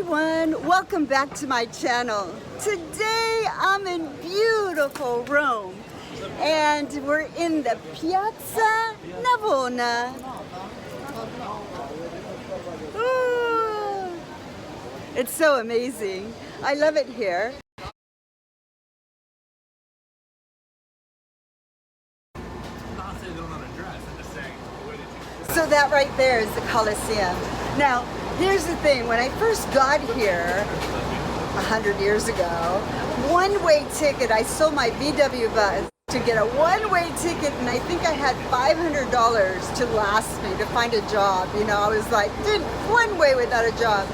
everyone, welcome back to my channel. Today I'm in beautiful Rome and we're in the Piazza Navona. Ooh, it's so amazing. I love it here. So that right there is the Colosseum. Now, here's the thing, when I first got here 100 years ago, one-way ticket, I sold my VW bus to get a one-way ticket, and I think I had $500 to last me to find a job. You know, I was like, dude, one way without a job.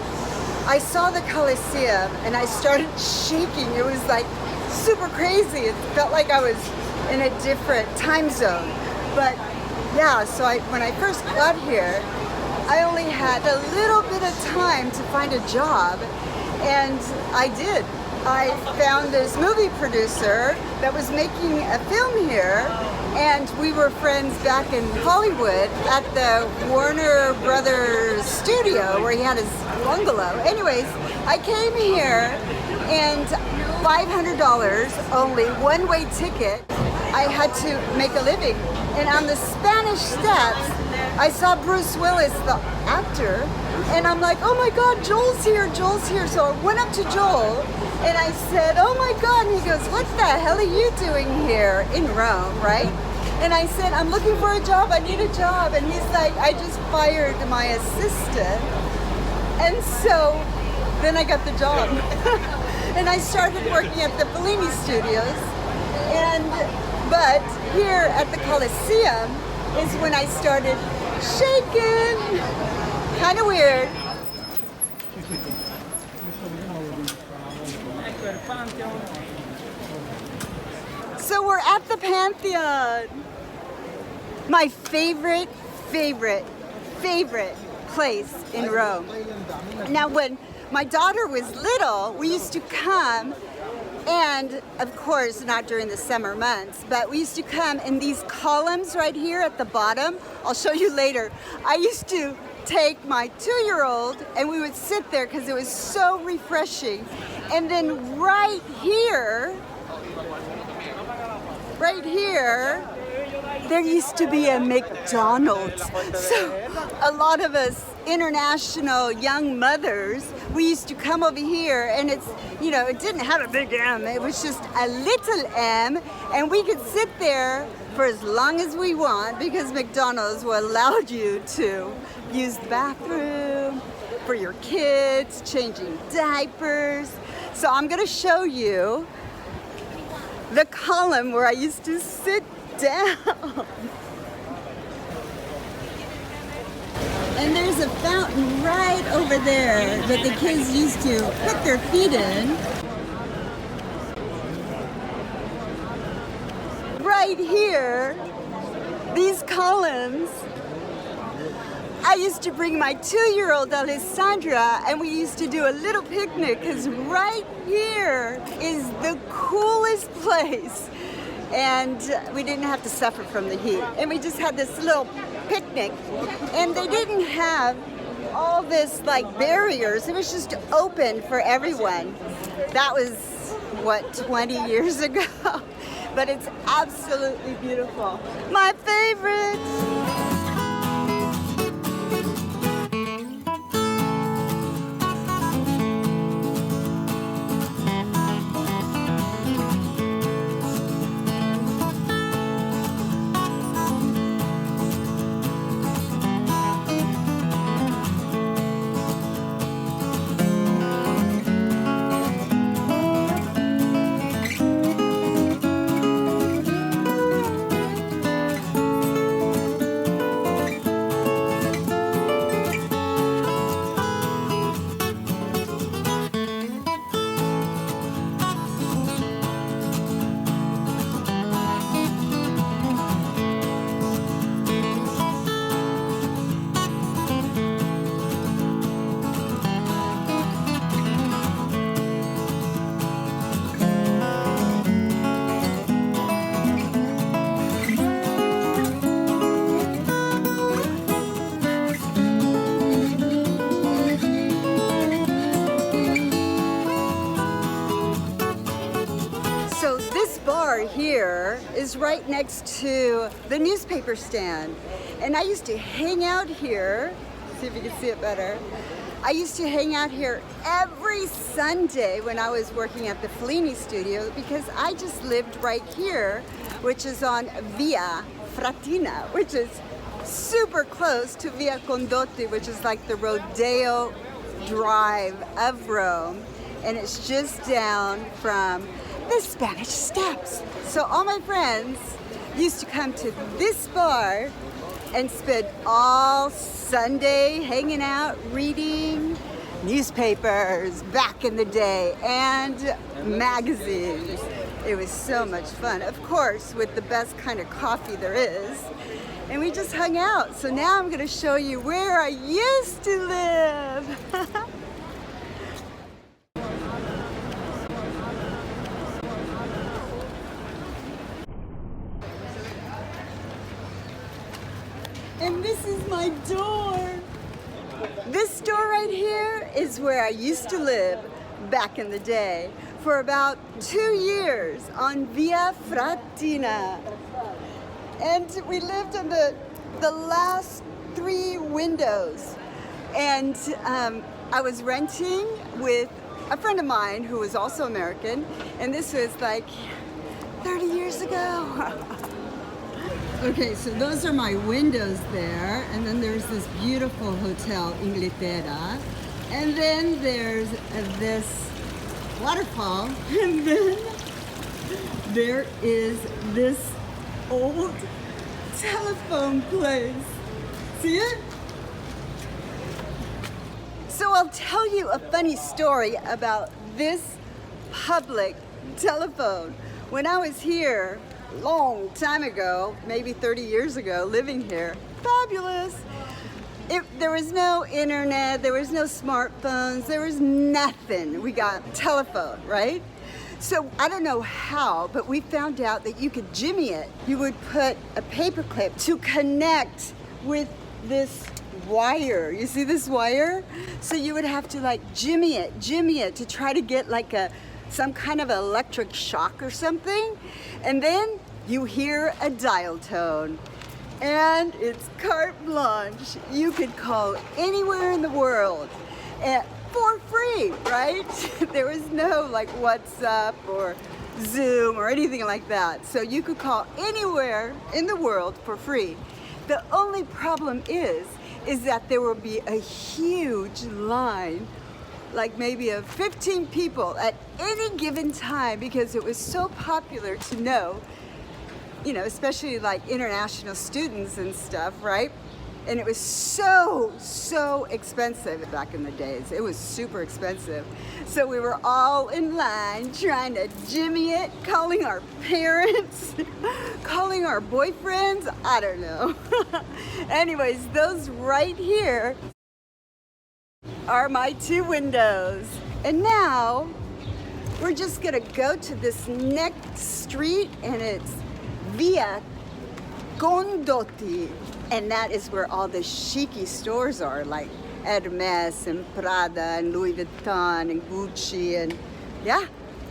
I saw the Colosseum and I started shaking. It was like super crazy. It felt like I was in a different time zone. But yeah, so when I first got here, I only had a little bit of time to find a job, and I did. I found this movie producer that was making a film here, and we were friends back in Hollywood at the Warner Brothers studio where he had his bungalow. Anyways, I came here and $500 only, one-way ticket. I had to make a living. And on the Spanish Steps, I saw Bruce Willis, the actor, and I'm like, oh my God, Joel's here, Joel's here. So I went up to Joel and I said, oh my God, and he goes, what the hell are you doing here in Rome, right? And I said, I'm looking for a job, I need a job. And he's like, I just fired my assistant. And so then I got the job. And I started working at the Fellini Studios. But here at the Colosseum is when I started shaking. Kind of weird. So we're at the Pantheon. My favorite place in Rome. Now when my daughter was little, we used to come, and of course not during the summer months, but we used to come in these columns right here at the bottom. I'll show you later. I used to take my 2-year-old and we would sit there because it was so refreshing. And then right here, there used to be a McDonald's. So a lot of us international young mothers, we used to come over here, and it's, you know, it didn't have a big M, it was just a little M, and we could sit there for as long as we want because McDonald's will allow you to use the bathroom for your kids, changing diapers. So I'm going to show you the column where I used to sit down. And there's a fountain right over there that the kids used to put their feet in. Right here, these columns, I used to bring my 2-year-old Alessandra and we used to do a little picnic because right here is the coolest place. And we didn't have to suffer from the heat. And we just had this little picnic. And they didn't have all this like barriers. It was just open for everyone. That was, what, 20 years ago? But it's absolutely beautiful. My favorite! here is right next to the newspaper stand. And I used to hang out here, see if you can see it better. I used to hang out here every Sunday when I was working at the Fellini studio because I just lived right here, which is on Via Fratina, which is super close to Via Condotti, which is like the Rodeo Drive of Rome. And it's just down from the Spanish Steps. So all my friends used to come to this bar and spend all Sunday hanging out, reading newspapers back in the day and magazines. It was so much fun, of course, with the best kind of coffee there is. And we just hung out. So now I'm gonna show you where I used to live. And this is my door. This door right here is where I used to live back in the day for about 2 years on Via Fratina. And we lived on the last 3 windows. And I was renting with a friend of mine who was also American. And this was like 30 years ago. Okay, so those are my windows there, and then there's this beautiful hotel, Inghilterra, and then there's this waterfall, and then there is this old telephone place. See it? So I'll tell you a funny story about this public telephone. When I was here, long time ago, maybe 30 years ago, living here, fabulous. There was no internet, there was no smartphones, there was nothing. We got telephone, right? So I don't know how, but we found out that you could jimmy it. You would put a paper clip to connect with this wire. You see this wire? So you would have to like jimmy it to try to get like some kind of electric shock or something. And then you hear a dial tone and it's carte blanche. You could call anywhere in the world for free, right? There was no like WhatsApp or Zoom or anything like that. So you could call anywhere in the world for free. The only problem is that there will be a huge line, like maybe of 15 people at any given time, because it was so popular to know, you know, especially like international students and stuff, right? And it was so expensive back in the days. It was super expensive. So we were all in line trying to jimmy it, calling our parents, calling our boyfriends, I don't know. Anyways, those right here are my 2 windows. And now we're just gonna go to this next street, and it's Via Condotti. And that is where all the chic stores are, like Hermes and Prada and Louis Vuitton and Gucci, and yeah.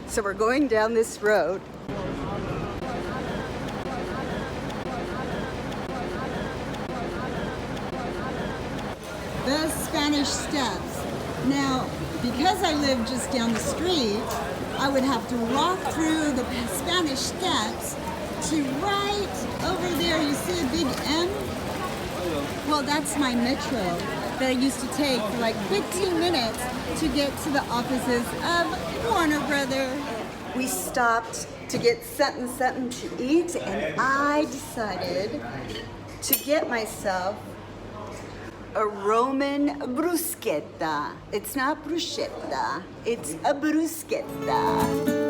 So we're going down this road. The Spanish Steps. Now, because I live just down the street, I would have to walk through the Spanish Steps to right over there. You see a big M? Well, that's my metro that I used to take for like 15 minutes to get to the offices of Warner Brothers. We stopped to get something to eat, and I decided to get myself a Roman bruschetta. It's not bruschetta, it's a bruschetta.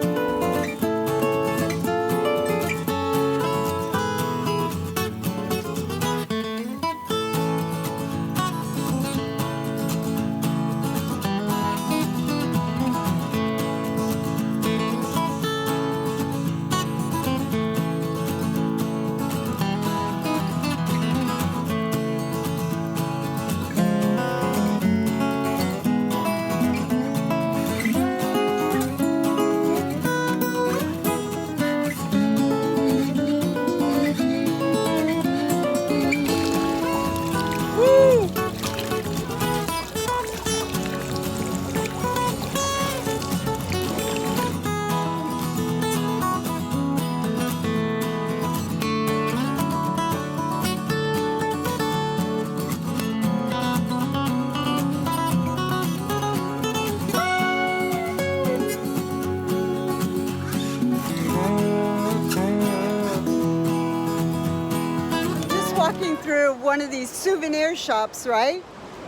one of these souvenir shops, right?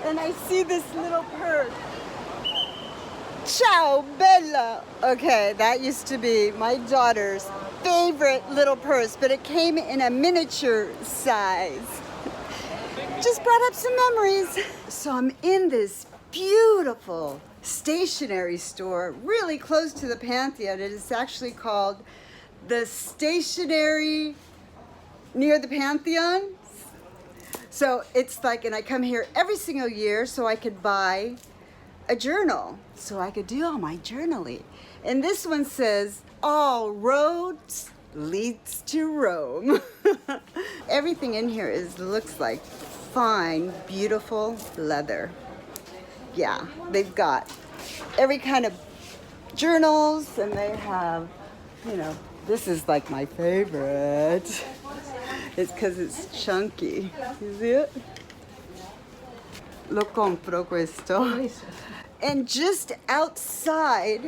And I see this little purse. Ciao, Bella. Okay, that used to be my daughter's favorite little purse, but it came in a miniature size. Just brought up some memories. So I'm in this beautiful stationery store really close to the Pantheon. It is actually called the Stationery near the Pantheon. So it's like, and I come here every single year so I could buy a journal, so I could do all my journaling. And this one says, all roads leads to Rome. Everything in here looks like fine, beautiful leather. Yeah, they've got every kind of journals, and they have, you know, this is like my favorite. It's because it's chunky. You see it? Lo compro questo. And just outside,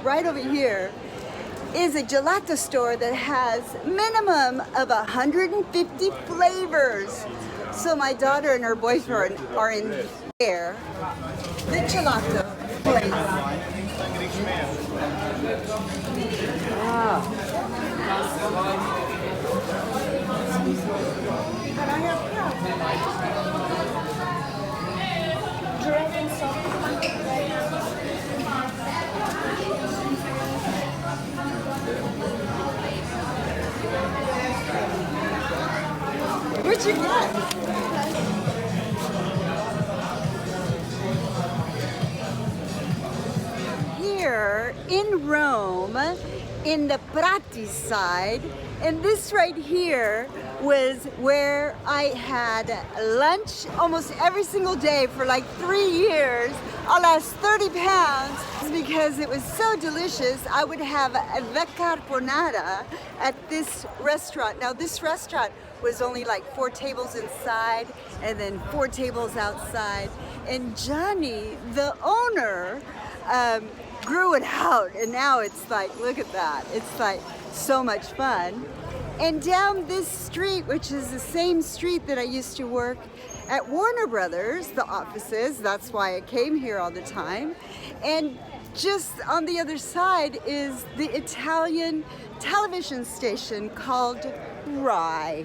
right over here, is a gelato store that has minimum of 150 flavors. So my daughter and her boyfriend are in there. The gelato place. Wow. What'd you get? Here in Rome, in the Prati side, and this right here was where I had lunch almost every single day for like 3 years. I lost 30 pounds because it was so delicious. I would have the carbonara at this restaurant. Now this restaurant was only like 4 tables inside and then 4 tables outside. And Johnny, the owner, grew it out, and now it's like, look at that. It's like so much fun. And down this street, which is the same street that I used to work at Warner Brothers, the offices, that's why I came here all the time. And just on the other side is the Italian television station called Rai.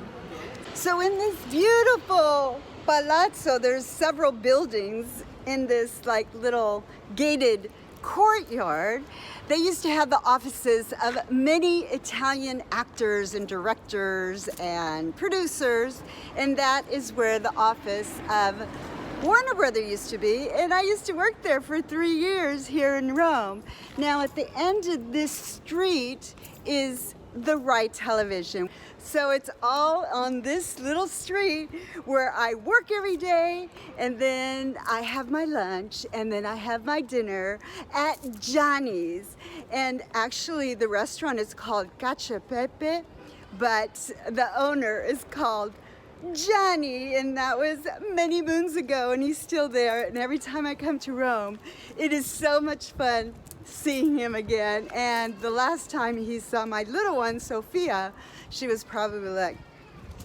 So in this beautiful palazzo, there's several buildings in this like little gated courtyard. They used to have the offices of many Italian actors and directors and producers, and that is where the office of Warner Brothers used to be, and I used to work there for 3 years here in Rome. Now at the end of this street is the Rai Television. So it's all on this little street where I work every day, and then I have my lunch, and then I have my dinner at Johnny's. And actually the restaurant is called Cacio Pepe, but the owner is called Johnny, and that was many moons ago, and he's still there. And every time I come to Rome, it is so much fun seeing him again. And the last time he saw my little one, Sophia, she was probably like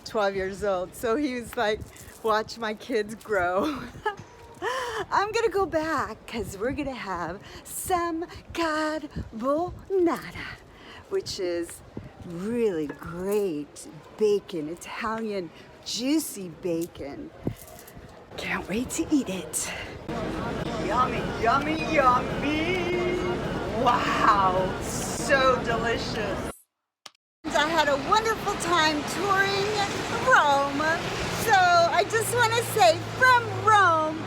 12 years old. So he was like, watch my kids grow. I'm gonna go back because we're gonna have some carbonara, which is really great bacon, Italian juicy bacon. Can't wait to eat it. Yummy, yummy, yummy. Wow, so delicious. I had a wonderful time touring Rome. So I just want to say, from Rome